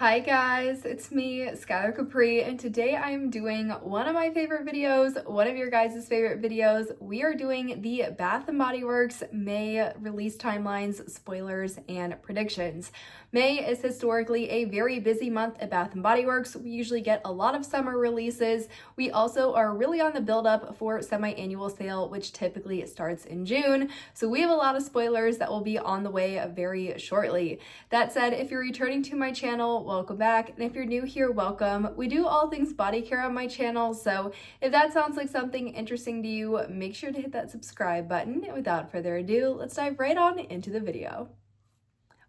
Hi guys, it's me, Skylar Capri, and today I am doing one of my favorite videos, one of your guys' favorite videos. We are doing the Bath & Body Works May release timelines, spoilers, and predictions. May is historically a very busy month at Bath & Body Works. We usually get a lot of summer releases. We also are really on the build-up for semi-annual sale, which typically starts in June. So we have a lot of spoilers that will be on the way very shortly. That said, if you're returning to my channel, welcome back. And if you're new here, welcome. We do all things body care on my channel, so if that sounds like something interesting to you, make sure to hit that subscribe button. And without further ado, let's dive right on into the video.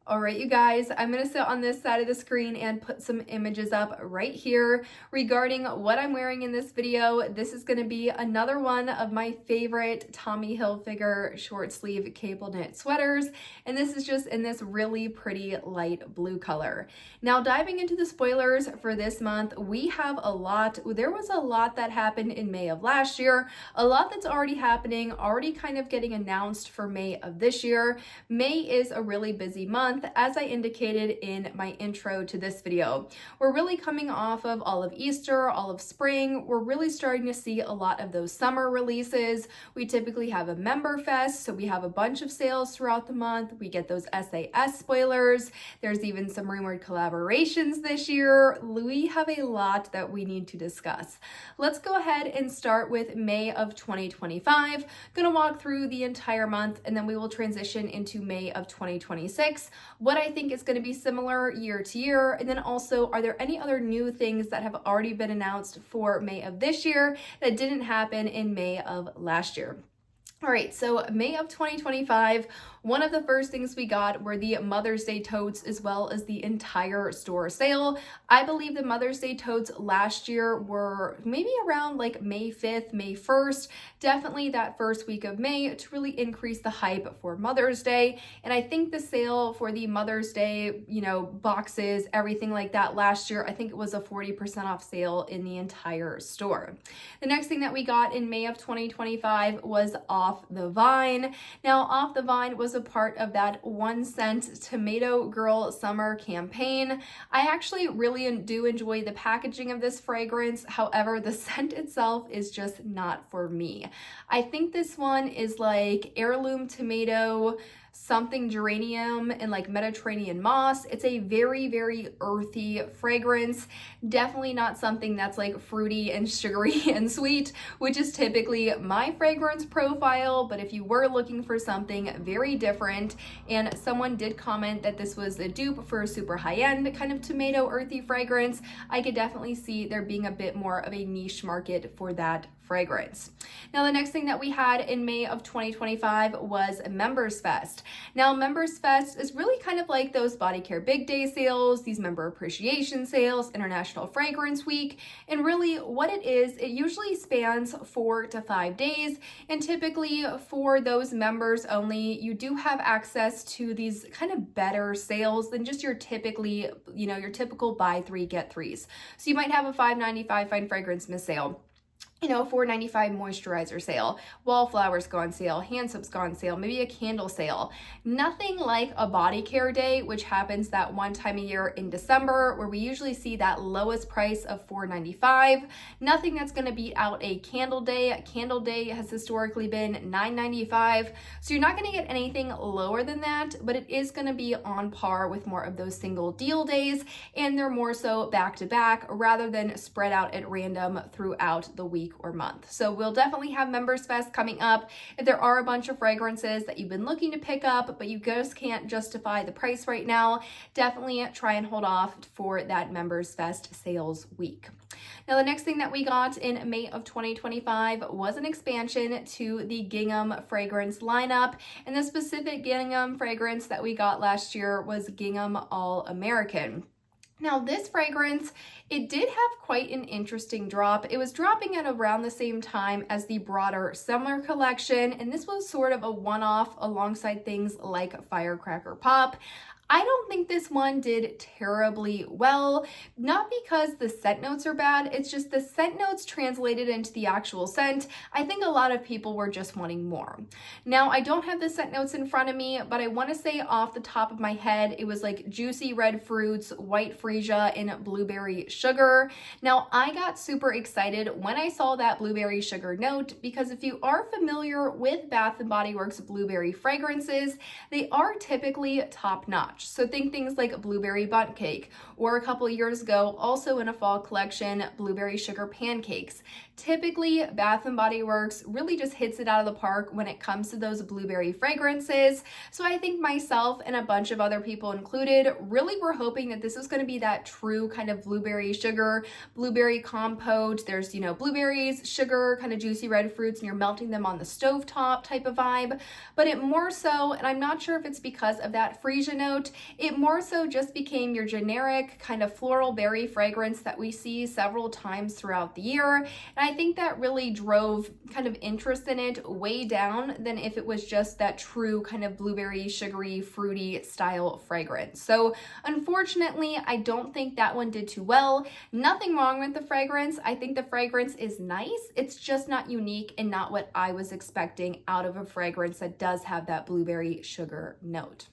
All right, you guys, I'm going to sit on this side of the screen and put some images up right here regarding what I'm wearing in this video. This is going to be another one of my favorite Tommy Hilfiger short sleeve cable knit sweaters, and this is just in this really pretty light blue color. Now, diving into the spoilers for this month, we have a lot. There was a lot that happened in May of last year, a lot that's already happening, already kind of getting announced for May of this year. May is a really busy month, as I indicated in my intro to this video. We're really coming off of all of Easter, all of spring. We're really starting to see a lot of those summer releases. We typically have a member fest, so we have a bunch of sales throughout the month. We get those SAS spoilers. There's even some rumored collaborations this year. We have a lot that we need to discuss. Let's go ahead and start with May of 2025. Gonna walk through the entire month, and then we will transition into May of 2026. What I think is going to be similar year to year, and then also, are there any other new things that have already been announced for May of this year that didn't happen in May of last year? All right, so May of 2025, one of the first things we got were the Mother's Day totes, as well as the entire store sale. I believe the Mother's Day totes last year were maybe around like May 5th, May 1st, definitely that first week of May to really increase the hype for Mother's Day. And I think the sale for the Mother's Day, boxes, everything like that last year, I think it was a 40% off sale in the entire store. The next thing that we got in May of 2025 was Off the Vine. Now, Off the Vine was a part of that 1 cent Tomato Girl summer campaign. I actually really do enjoy the packaging of this fragrance. However, the scent itself is just not for me. I think this one is like heirloom tomato, something geranium, and like Mediterranean moss. It's a very, very earthy fragrance. Definitely not something that's like fruity and sugary and sweet, which is typically my fragrance profile. But if you were looking for something very different, and someone did comment that this was a dupe for a super high-end kind of tomato earthy fragrance, I could definitely see there being a bit more of a niche market for that fragrance. Now, the next thing that we had in May of 2025 was Members Fest. Now, Members Fest is really kind of like those body care big day sales, these member appreciation sales, International Fragrance Week, and really what it is, it usually spans 4 to 5 days, and typically for those members only, you do have access to these kind of better sales than just your typically, your typical buy 3 get 3s. So you might have a $5.95 fine fragrance mist sale, $4.95 moisturizer sale, wallflowers go on sale, hand soaps go on sale, maybe a candle sale. Nothing like a body care day, which happens that one time a year in December, where we usually see that lowest price of $4.95. Nothing that's going to beat out a candle day. Candle day has historically been $9.95. So you're not going to get anything lower than that, but it is going to be on par with more of those single deal days, and they're more so back to back rather than spread out at random throughout the week or month. So we'll definitely have Members Fest coming up. If there are a bunch of fragrances that you've been looking to pick up, but you just can't justify the price right now, definitely try and hold off for that Members Fest sales week. Now, the next thing that we got in May of 2025 was an expansion to the gingham fragrance lineup. And the specific gingham fragrance that we got last year was Gingham All American. Now, this fragrance, it did have quite an interesting drop. It was dropping at around the same time as the broader summer collection, and this was sort of a one-off alongside things like Firecracker Pop. I don't think this one did terribly well, not because the scent notes are bad, it's just the scent notes translated into the actual scent. I think a lot of people were just wanting more. Now, I don't have the scent notes in front of me, but I want to say off the top of my head, it was like juicy red fruits, white freesia, and blueberry sugar. Now, I got super excited when I saw that blueberry sugar note because if you are familiar with Bath & Body Works blueberry fragrances, they are typically top-notch. So think things like blueberry bundt cake, or a couple years ago, also in a fall collection, blueberry sugar pancakes. Typically, Bath & Body Works really just hits it out of the park when it comes to those blueberry fragrances. So I think myself and a bunch of other people included really were hoping that this was going to be that true kind of blueberry sugar, blueberry compote. There's, blueberries, sugar, kind of juicy red fruits, and you're melting them on the stovetop type of vibe. But it more so, and I'm not sure if it's because of that freesia note, it more so just became your generic kind of floral berry fragrance that we see several times throughout the year. And I think that really drove kind of interest in it way down than if it was just that true kind of blueberry, sugary, fruity style fragrance. So unfortunately, I don't think that one did too well. Nothing wrong with the fragrance. I think the fragrance is nice. It's just not unique and not what I was expecting out of a fragrance that does have that blueberry sugar note.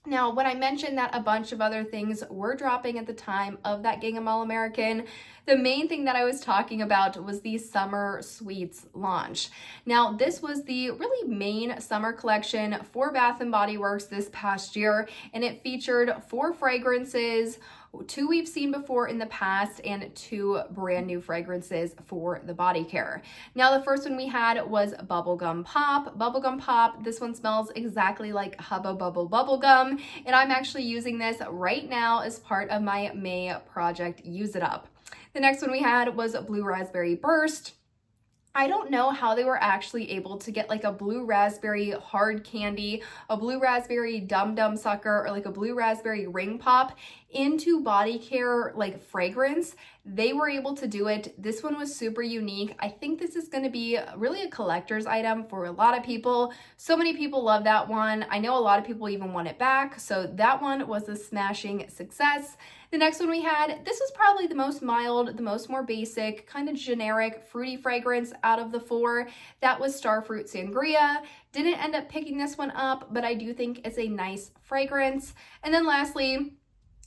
Now, when I mentioned that a bunch of other things were dropping at the time of that Gingham All-American, the main thing that I was talking about was the Summer Sweets launch. Now, this was the really main summer collection for Bath & Body Works this past year, and it featured 4 fragrances, 2 we've seen before in the past, and 2 brand new fragrances for the body care. Now, the first one we had was Bubblegum Pop. Bubblegum Pop, this one smells exactly like Hubba Bubble Bubblegum, and I'm actually using this right now as part of my May project Use It Up. The next one we had was Blue Raspberry Burst. I don't know how they were actually able to get like a blue raspberry hard candy, a blue raspberry dum dum sucker, or like a blue raspberry ring pop into body care like fragrance. They were able to do it. This one was super unique. I think this is going to be really a collector's item for a lot of people. So many people love that one. I know a lot of people even want it back. So that one was a smashing success. The next one we had, this was probably the most mild, the most more basic, kind of generic, fruity fragrance out of the 4. That was Starfruit Sangria. Didn't end up picking this one up, but I do think it's a nice fragrance. And then lastly,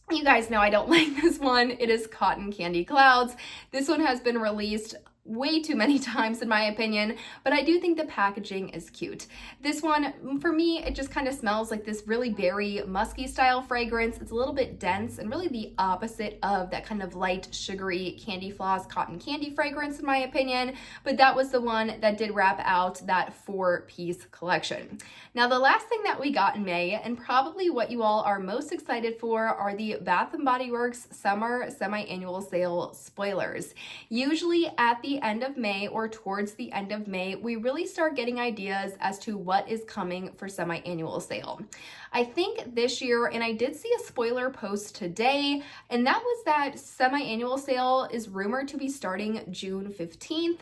you guys know I don't like this one. It is Cotton Candy Clouds. This one has been released way too many times in my opinion, but I do think the packaging is cute. This one, for me, it just kind of smells like this really berry, musky style fragrance. It's a little bit dense and really the opposite of that kind of light, sugary candy floss cotton candy fragrance in my opinion, but that was the one that did wrap out that 4-piece collection. Now, the last thing that we got in May, and probably what you all are most excited for, are the Bath & Body Works Summer Semi-Annual Sale spoilers. Usually at the end of May or towards the end of May, we really start getting ideas as to what is coming for semi-annual sale. I think this year, and I did see a spoiler post today, and that was that semi-annual sale is rumored to be starting June 15th.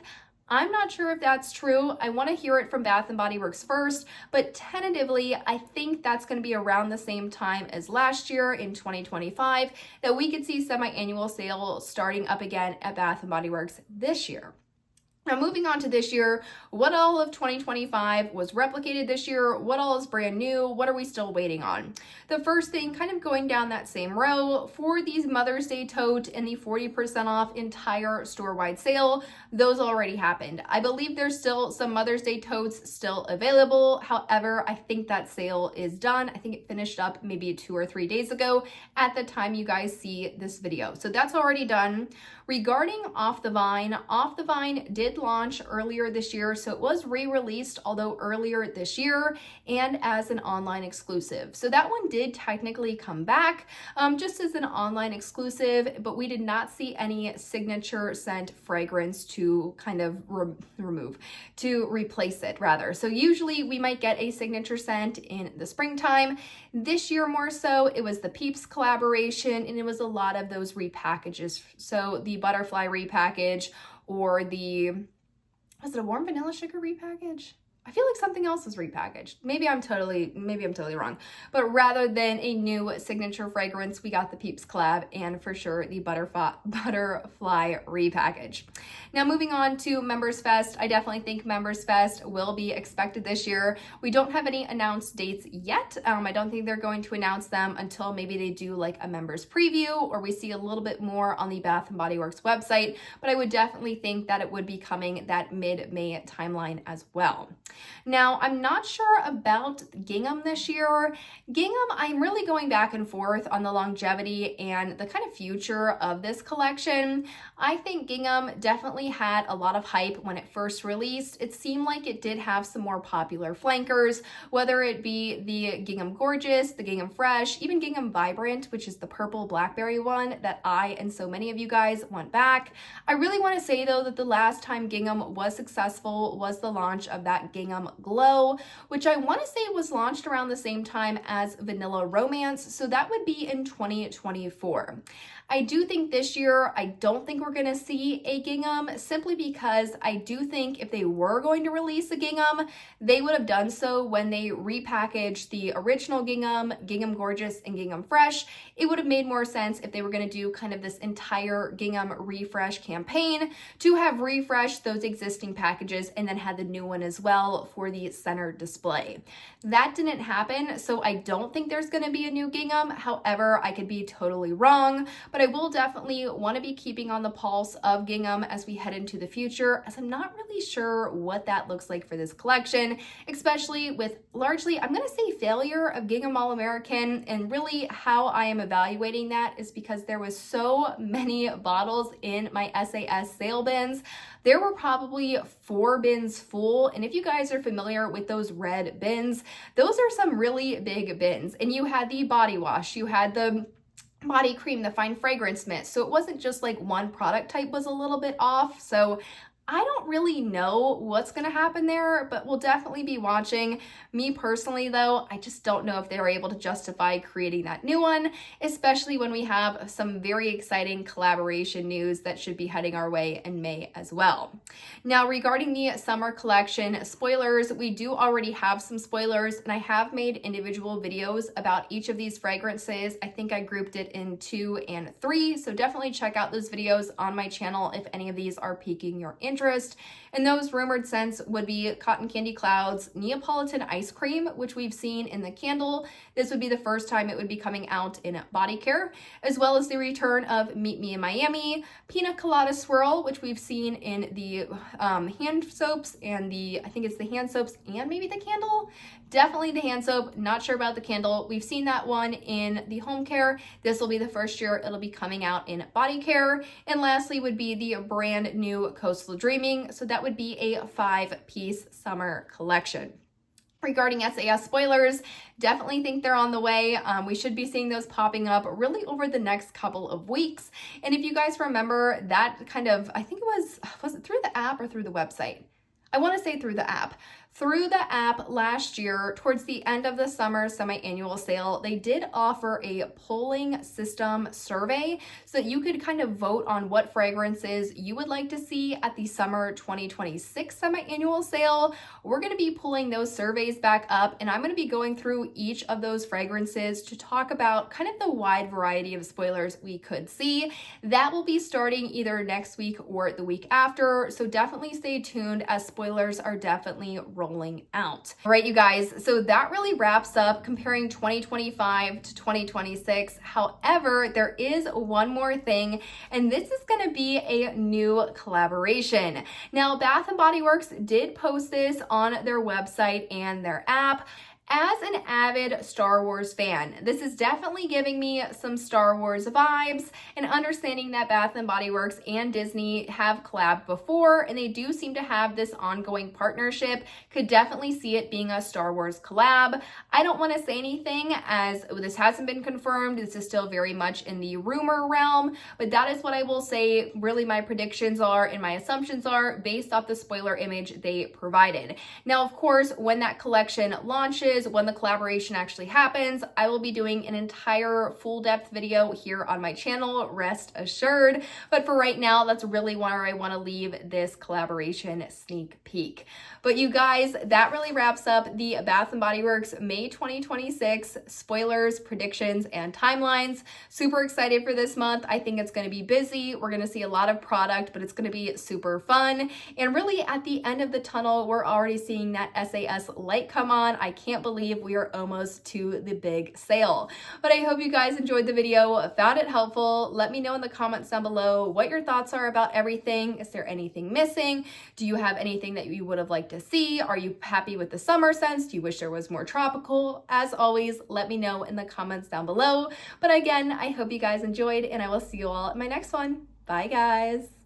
I'm not sure if that's true. I want to hear it from Bath & Body Works first, but tentatively, I think that's going to be around the same time as last year in 2025 that we could see semi-annual sale starting up again at Bath & Body Works this year. Now, moving on to this year, what all of 2025 was replicated this year? What all is brand new? What are we still waiting on? The first thing, kind of going down that same row, for these Mother's Day tote and the 40% off entire store-wide sale, those already happened. I believe there's still some Mother's Day totes still available. However, I think that sale is done. I think it finished up maybe 2 or 3 days ago at the time you guys see this video. So that's already done. Regarding Off the Vine did launch earlier this year, so it was re-released, although earlier this year, and as an online exclusive. So that one did technically come back just as an online exclusive, but we did not see any signature scent fragrance to kind of replace it rather. So usually we might get a signature scent in the springtime. This year more so, it was the Peeps collaboration, and it was a lot of those repackages. So the butterfly repackage, or the, was it a warm vanilla sugar repackage? I feel like something else was repackaged. Maybe I'm totally wrong. But rather than a new signature fragrance, we got the Peeps Collab and for sure the Butterfly repackage. Now moving on to Members Fest, I definitely think Members Fest will be expected this year. We don't have any announced dates yet. I don't think they're going to announce them until maybe they do like a members preview or we see a little bit more on the Bath & Body Works website, but I would definitely think that it would be coming that mid-May timeline as well. Now, I'm not sure about gingham this year. Gingham, I'm really going back and forth on the longevity and the kind of future of this collection. I think gingham definitely had a lot of hype when it first released. It seemed like it did have some more popular flankers, whether it be the Gingham Gorgeous, the Gingham Fresh, even Gingham Vibrant, which is the purple blackberry one that I and so many of you guys want back. I really want to say though that the last time gingham was successful was the launch of that Gingham Glow, which I want to say was launched around the same time as Vanilla Romance, so that would be in 2024. I do think this year, I don't think we're going to see a gingham simply because I do think if they were going to release a gingham, they would have done so when they repackaged the original gingham, Gingham Gorgeous, and Gingham Fresh. It would have made more sense if they were going to do kind of this entire gingham refresh campaign to have refreshed those existing packages and then had the new one as well for the center display. That didn't happen, so I don't think there's going to be a new gingham. However, I could be totally wrong, but I will definitely want to be keeping on the pulse of gingham as we head into the future, as I'm not really sure what that looks like for this collection, especially with largely, I'm going to say, failure of Gingham All-American. And really how I am evaluating that is because there was so many bottles in my SAS sale bins. There were probably 4 bins full, and if you guys are familiar with those red bins, those are some really big bins. And you had the body wash, you had the body cream, the fine fragrance mist. So it wasn't just like one product type was a little bit off. So I don't really know what's going to happen there, but we'll definitely be watching. Me personally, though, I just don't know if they were able to justify creating that new one, especially when we have some very exciting collaboration news that should be heading our way in May as well. Now, regarding the summer collection spoilers, we do already have some spoilers, and I have made individual videos about each of these fragrances. I think I grouped it in 2 and 3, so definitely check out those videos on my channel if any of these are piquing your interest. And those rumored scents would be Cotton Candy Clouds, Neapolitan Ice Cream, which we've seen in the candle. This would be the first time it would be coming out in body care, as well as the return of Meet Me in Miami, Pina Colada Swirl, which we've seen in the hand soaps and I think it's the hand soaps and maybe the candle. Definitely the hand soap, not sure about the candle. We've seen that one in the home care. This will be the first year it'll be coming out in body care. And lastly would be the brand new Coastal Dreaming. So that would be a 5-piece summer collection. Regarding SAS spoilers, definitely think they're on the way. We should be seeing those popping up really over the next couple of weeks. And if you guys remember that kind of, I think was it through the app or through the website? I want to say through the app. Through the app last year, towards the end of the summer semi-annual sale, they did offer a polling system survey so that you could kind of vote on what fragrances you would like to see at the summer 2026 semi-annual sale. We're going to be pulling those surveys back up, and I'm going to be going through each of those fragrances to talk about kind of the wide variety of spoilers we could see. That will be starting either next week or the week after, so definitely stay tuned as spoilers are definitely rolling out. All right, you guys, so that really wraps up comparing 2025 to 2026. However, there is one more thing, and this is going to be a new collaboration. Now, Bath & Body Works did post this on their website and their app. As an avid Star Wars fan, this is definitely giving me some Star Wars vibes, and understanding that Bath & Body Works and Disney have collabed before, and they do seem to have this ongoing partnership. Could definitely see it being a Star Wars collab. I don't want to say anything as this hasn't been confirmed. This is still very much in the rumor realm, but that is what I will say really my predictions are and my assumptions are based off the spoiler image they provided. Now, of course, when that collection launches, launches, when the collaboration actually happens, I will be doing an entire full depth video here on my channel, rest assured. But for right now, that's really where I want to leave this collaboration sneak peek. But you guys, that really wraps up the Bath & Body Works May 2026 spoilers, predictions, and timelines. Super excited for this month. I think it's going to be busy. We're going to see a lot of product, but it's going to be super fun. And really at the end of the tunnel, we're already seeing that SAS light come on. I can't believe we are almost to the big sale. But I hope you guys enjoyed the video, found it helpful. Let me know in the comments down below what your thoughts are about everything. Is there anything missing? Do you have anything that you would have liked to see? Are you happy with the summer scents? Do you wish there was more tropical? As always, let me know in the comments down below. But again, I hope you guys enjoyed, and I will see you all in my next one. Bye, guys.